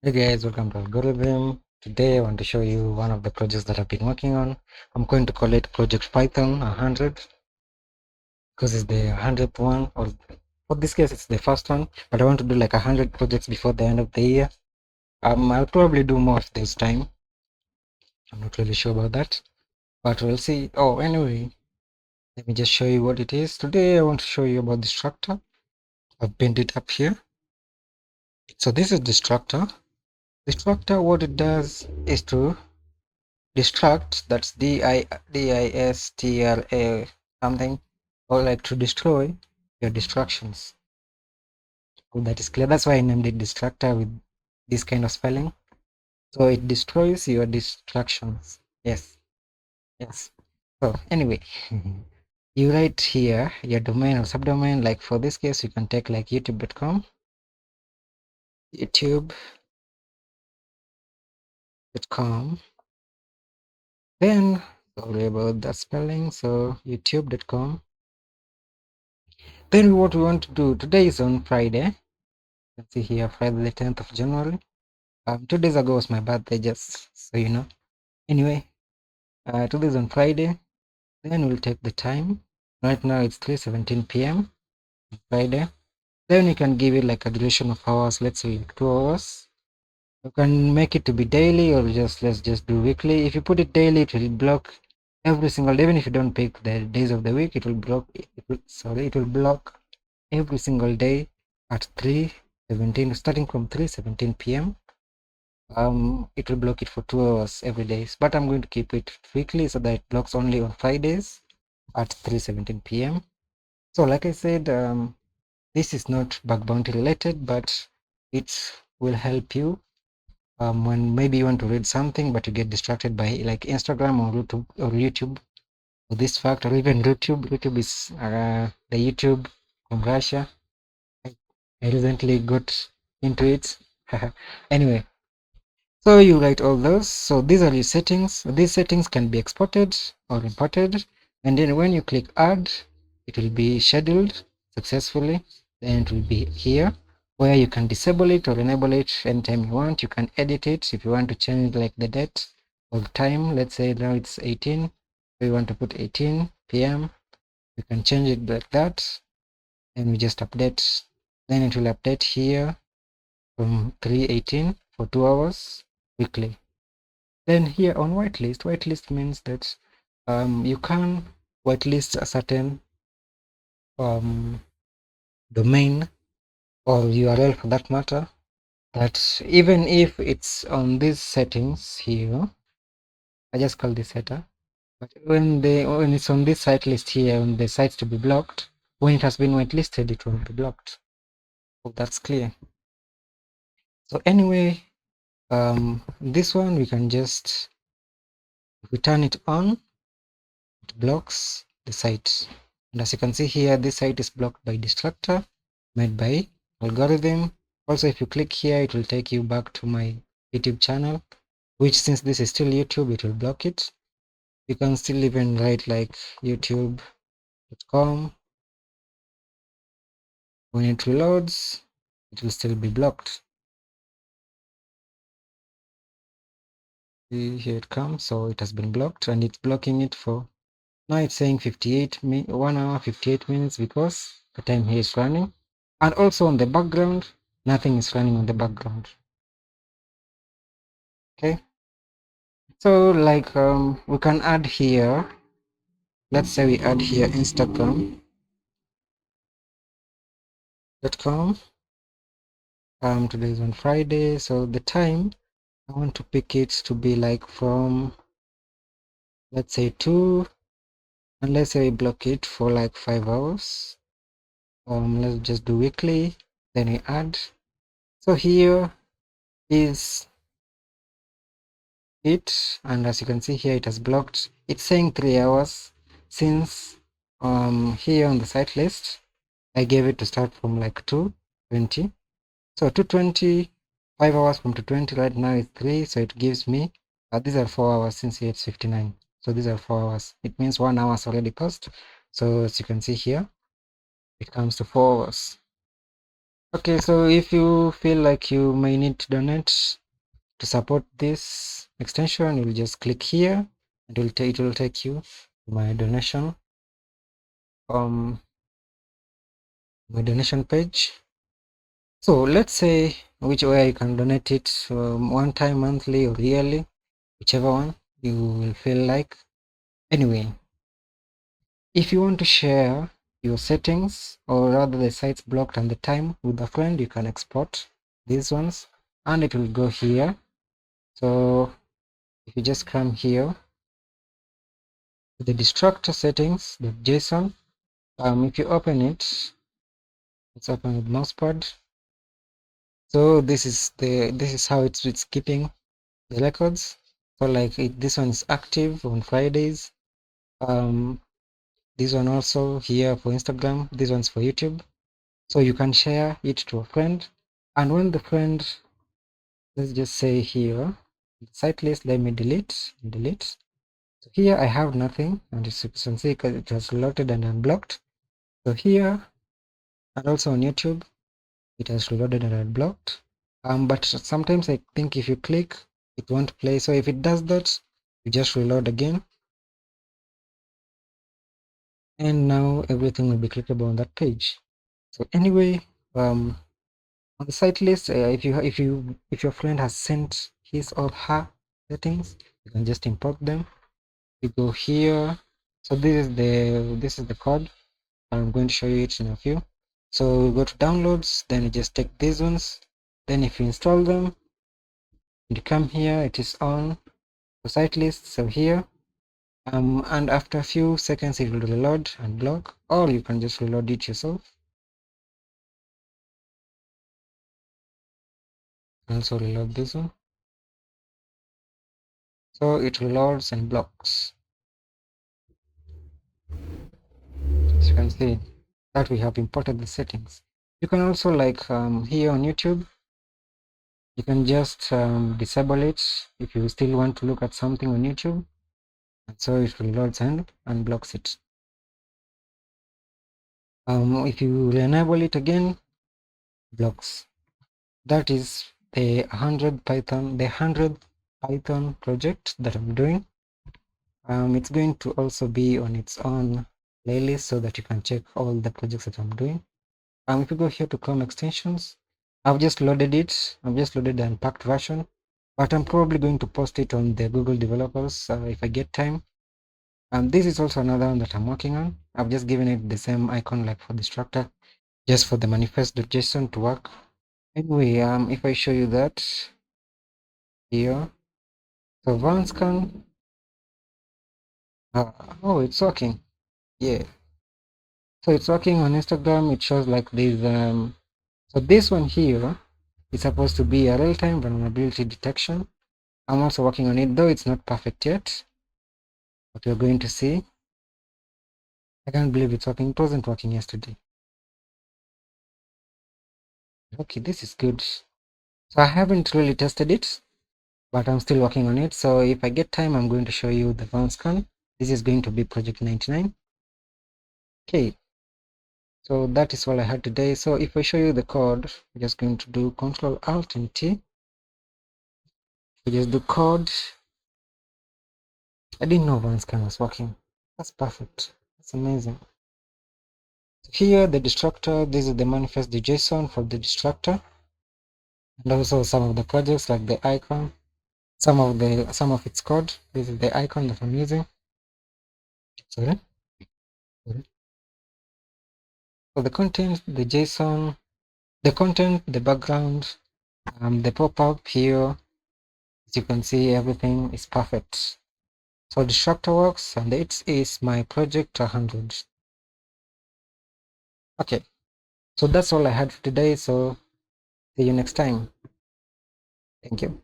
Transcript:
Hey guys, welcome to Algorithm. Today I want to show you one of the projects that I've been working on. I'm going to call it Project Python 100 because it's the 100th one, or for this case it's the first one, but I want to do like 100 projects before the end of the year. I'll probably do more of this time. I'm not really sure about that, but we'll see. Oh, anyway, let me just show you what it is. Today I want to show you about Distructor. I've pinned it up here. So this is Distructor. Distructor, what it does is to Destruct, that's DISTRA something, or like to destroy your distractions. Hope that is clear. That's why I named it Destructor with this kind of spelling. So it destroys your distractions. Yes, yes. So anyway, you write here your domain or subdomain. Like for this case, you can take like youtube.com, youtube.com. Then sorry about that spelling. So youtube.com. Then what we want to do today is on Friday. You can see here Friday the 10th of January. 2 days ago was my birthday, just so you know. Anyway, 2 days on Friday. Then we'll take the time. Right now it's 3:17 p.m. Friday. Then you can give it like a duration of hours. Let's say 2 hours. You can make it to be daily, or let's just do weekly. If you put it daily, it will block every single day. Even if you don't pick the days of the week, it will block. It will block every single day at 3:17, starting from 3:17 p.m. It will block it for 2 hours every day, but I'm going to keep it weekly so that it blocks only on Fridays at 3:17 p.m. So like I said, this is not bug bounty related, but it will help you when maybe you want to read something but you get distracted by like Instagram or YouTube or this fact, or even YouTube is the YouTube from Russia. I recently got into it. Anyway, so you write all those. So these are your settings. These settings can be exported or imported, and then when you click add, it will be scheduled successfully. Then it will be here where you can disable it or enable it anytime you want. You can edit it if you want to change like the date or time. Let's say now it's 18, so you want to put 18 p.m. You can change it like that, and we just update. Then it will update here from 3:18 for 2 hours weekly. Then here on whitelist means that you can whitelist a certain domain or URL for that matter, that even if it's on these settings here, I just call this header, but when it's on this site list here, on the sites to be blocked, when it has been whitelisted, it won't be blocked. Hope that's clear. So anyway, this one we can just, if we turn it on, it blocks the site. And as you can see here, this site is blocked by Distructor, made by Algorithm. Also, if you click here, it will take you back to my YouTube channel, which since this is still YouTube, it will block it. You can still even write like youtube.com. When it reloads, it will still be blocked. See, here it comes. So it has been blocked, and it's blocking it for, now it's saying 1 hour 58 minutes because the time here is running. And also on the background, nothing is running on the background. Okay, so like we can add here, let's say we add here instagram.com. Today is on Friday, so the time I want to pick it to be like from, let's say 2, and let's say we block it for like 5 hours. Let's just do weekly, then we add. So here is it, and as you can see here, it has blocked. It's saying 3 hours since here on the site list I gave it to start from like 2:20. So 2:20, 5 hours from 2:20, right now is 3, so it gives me these are 4 hours since here it's 59. So these are 4 hours. It means 1 hour is already passed. So as you can see here, it comes to 4 hours. Okay, so if you feel like you may need to donate to support this extension, you'll just click here and it will take you to my donation page. So let's say which way you can donate it, one time, monthly or yearly, whichever one you will feel like. Anyway, if you want to share your settings or rather the sites blocked and the time with a friend, you can export these ones and it will go here. So if you just come here to the Distructor settings.json, if you open it, let's open with mousepad. So this is how it's keeping the records. So like this one is active on Fridays. This one also here for Instagram. This one's for YouTube. So you can share it to a friend, and when the friend, let's just say here, site list, let me delete. So here I have nothing, and as you can see, because it has reloaded and unblocked. So here, and also on YouTube, it has reloaded and unblocked. But sometimes I think if you click, it won't play. So if it does that, you just reload again, and now everything will be clickable on that page. So anyway, on the site list, if your friend has sent his or her settings, you can just import them. You go here. So this is the code. I'm going to show you it in a few. So we go to downloads, then you just take these ones. Then if you install them, you come here, it is on the site list. So here, and after a few seconds, it will reload and block, or you can just reload it yourself. Also reload this one. So it reloads and blocks. As you can see that we have imported the settings. You can also like here on YouTube, you can just disable it if you still want to look at something on YouTube, and so it reloads and unblocks it. If you enable it again, blocks. That is the 100th Python project that I'm doing. It's going to also be on its own playlist so that you can check all the projects that I'm doing. If you go here to Chrome extensions, I've just loaded it. I've just loaded the unpacked version, but I'm probably going to post it on the Google developers if I get time. This is also another one that I'm working on. I've just given it the same icon like for Distructor, just for the manifest.json to work. Anyway, if I show you that here, so Vanscan, oh, it's working. Yeah, so it's working on Instagram. It shows like this. So this one here is supposed to be a real-time vulnerability detection. I'm also working on it, though it's not perfect yet, but we're going to see. I can't believe it's working. It wasn't working yesterday. Okay, this is good. So I haven't really tested it, but I'm still working on it. So if I get time, I'm going to show you the bounce scan. This is going to be project 99. Okay, so that is all I had today. So if I show you the code, we're just going to do Control Alt and T. We just do code. I didn't know bounce scan was working. That's perfect. That's amazing. So here, the Distructor, this is the manifest.json for the Distructor. And also some of the projects like the icon, some of its code. This is the icon that I'm using. Sorry. So the content, the JSON, the content, the background, the pop-up here, as you can see, everything is perfect. So the structure works, and it is my project 100. Okay, so that's all I had for today. So see you next time. Thank you.